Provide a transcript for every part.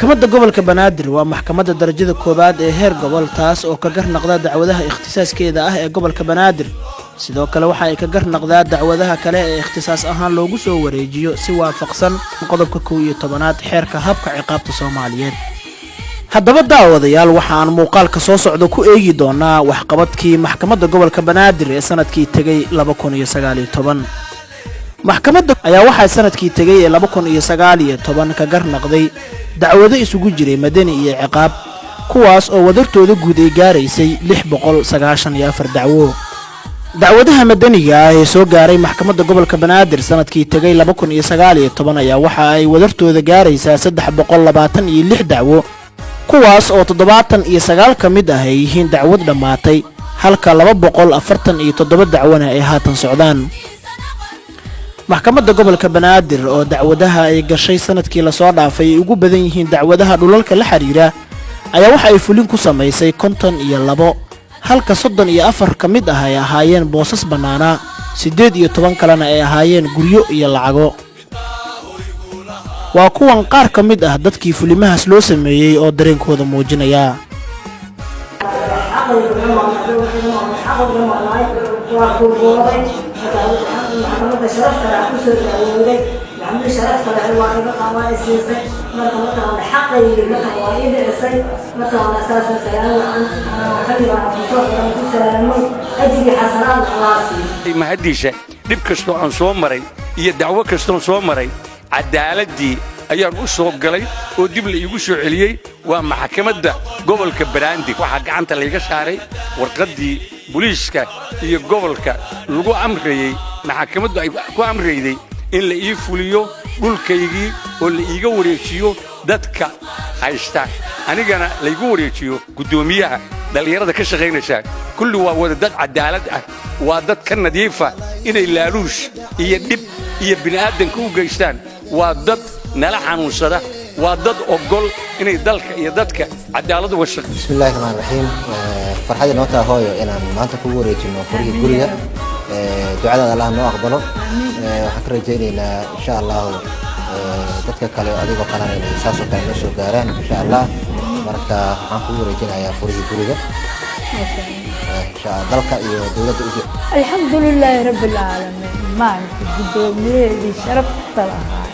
maxkamadda gobolka Banaadir waa maxkamadda darajada koobaad ee heer gobol taas oo ka garnaqda dacwadaha ikhtisaaskeeda ah ee gobolka Banaadir sidoo kale waxa ay ka garnaqdaa dacwadaha kale ee ikhtisaas ahaan loogu soo wareejiyo si waafaqsan qodobka 11aad xeerka habka ciqaabta Soomaaliyeed. haddaba daawadayaal waxaan muuqaalka soo socdo ku eegi doonaa waxqabadkii maxkamadda gobolka Banaadir ee sanadkii tagay 2019. maxkamadda ayaa waxay sanadkii tagay 2019 ka garnaqday dacwado isugu jiray madani iyo ciqaab kuwaas oo wadartooda guud ay gaaraysay 694 dacwo. dacwadaha madaniga ah ee soo gaaray maxkamadda gobolka Banaadir sanadkii tagay 2019 ayaa waxa ay wadartooda gaaraysaa 326 dacwo kuwaas oo 79 ka mid ah ay yihiin dacwad dhamaatay halka 247 dacwana ay haatan socdaan. maxkamadda gobolka Banaadir oo dacwadaha ay gashay sanadkii la soo dhaafay ugu badan yihiin dacwadaha dhulalka la xiriira ayaa waxa ay fulin ku sameysay 52 halka 34 ka mid ah ay ahaayeen boosas banaana 18 kalena ay ahaayeen guryo iyo lacago. waa kuwan qaar ka mid ah dadkii fulimahaas loo sameeyay oo dareenkooda muujinaya. محمد شرفت على كسر الأولاد محمد شرفت على الواحد قوائد سياسة مثلا حق مثلا وايد السيد مثلا على أساس سيارة عن خلي على فصول عن كسر الموت أجري حسنات راسي. ما هديشه دب كستو عن صومري هي دعوة كستو صومري عدالة دي أيام أسوق قلي ودب اللي يقصوا عليه ومحكمة قبل كبراندي وحق عن تلاقي شاري ورقدي بوليسكا هي قبل لقوا أمري maxkamaddu ay ku amreeyday in la ii fuliyo dhulkaygii oo la iiga wareejiyo dadka haysta anigana la iigu wareejiyo gudoomiyaha dhalinyarada ka shaqeynaysa kullu waa wada dad cadaalad ah waa dad ka nadiifa inay laaluush iyo dib iyo bini'aadanka u geystaan waa dad nala xanuunsada waa dad ogol inay dalka iyo dadka cadaalad uga shaqeeyaan. bismillaahir rahmaanir rahiim farxad inoo hooyo inaan maanta ku wareejino furihii guriga ducada Allah noo aqbalo waxaan ka rajaynaynaa insha Allah dadka kale adigoo kalena inay saas oo kale soo gaaraan insha Allah marka waxaan ku wareejinayaa furihii guriga insha Allah dalka iyo dawladda ugu alxamdulillah rabbil alamin maan gudoomiyaha sharafta lahaa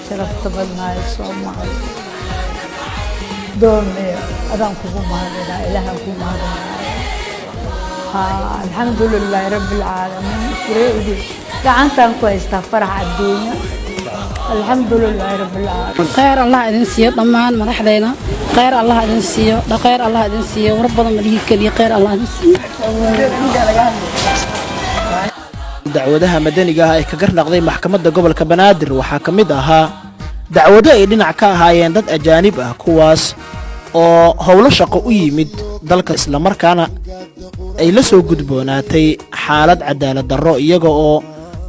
sharafta badnaa Soomaali doonay adan kugu mahadnaa ilaahay kugu mahadnaa الحمد لله رب العالمين فريدي قعنتان كويستا فرح الدنيا الحمد لله رب العالمين خير الله إذن سيو ضمان مدحدينا خير الله إذن سيو دا خير الله إذن سيو وربنا مليه كلي خير الله إذن سيو dacwadaha madaniga ah ee ka garnaqday maxkamadda gobolka Banaadir waxa kamid ahaa dacwado ay dhinac ka ahaayeen dad ajaanib ah kuwaas oo howlo shaqo u yimid dalka isla markaana ay la soo gudboonaatay xaalad cadaalad darro iyaga oo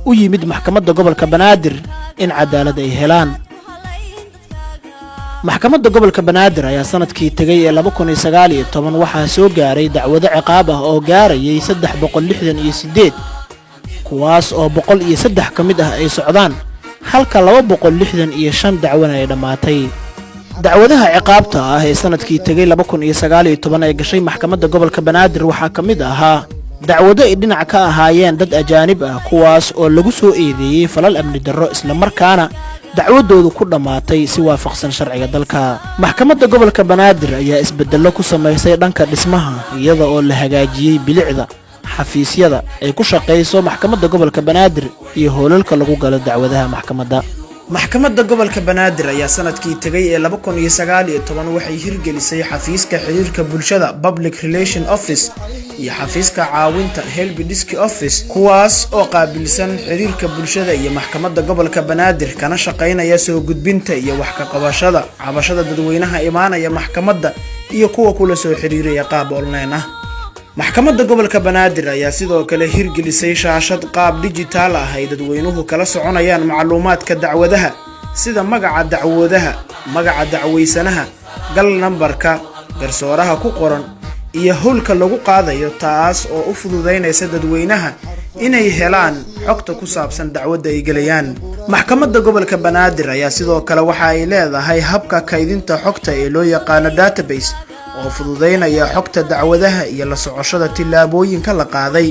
u yimid maxkamadda gobolka Banaadir in cadaalad ay helaan. maxkamadda gobolka Banaadir ayaa sanadkii tagay 2019 waxaa soo gaaray dacwado ciqaab ah oo gaarayay 368 kuwaas oo 103 ka mid ah ay socdaan halka 265 dacwana ay dhamaatay. dacwadaha ciqaabta ah ee sanadkii tagay 2019 ay gashay maxkamadda gobolka Banaadir waxa kamid ahaa dacwado ay dhinac ka ahaayeen dad ajaanib ah kuwaas oo lagu soo eedeeyay falal amni darro isla markaana dacwadoodu ku dhamaatay si waafaqsan sharciga dalka. maxkamadda gobolka Banaadir ayaa isbeddello ku sameysay dhanka dhismaha iyada oo la hagaajiyay bilicda xafiisyada ay ku shaqeyso maxkamadda gobolka Banaadir iyo hoolalka lagu galo dacwadaha maxkamadda. maxkamadda gobolka Banaadir ayaa sanadkii tagay 2019 waxay hirgelisay xafiiska xiriirka bulshada Public Relation Office iyo xafiiska caawinta Help Desk Office kuwaas oo qaabilsan xiriirka bulshada iyo maxkamadda gobolka Banaadir kana shaqeynaya soo gudbinta iyo wax ka qabashada cabashada dadweynaha imaanaya maxkamadda iyo kuwa kula soo xiriiraya qaab online ah. maxkamadda gobolka Banaadir ayaa sidoo kale hirgelisay shaashad qaab digital ah ay dadweynuhu kala soconayaan macluumaadka dacwadaha sida magaca dacwadaha, magaca dacweysanaha, gal nambarka, garsooraha ku qoran iyo howlka lagu qaadayo taas oo u fududeynaysa dadweynaha inay helaan xogta ku saabsan dacwadda ay gelayaan. maxkamadda gobolka banaadir ayaa sidoo kale waxa ay leedahay habka kaydinta xogta ee loo yaqaano database oo fududeynaya xogta dacwadaha iyo la socoshada tillaabooyinka la qaaday.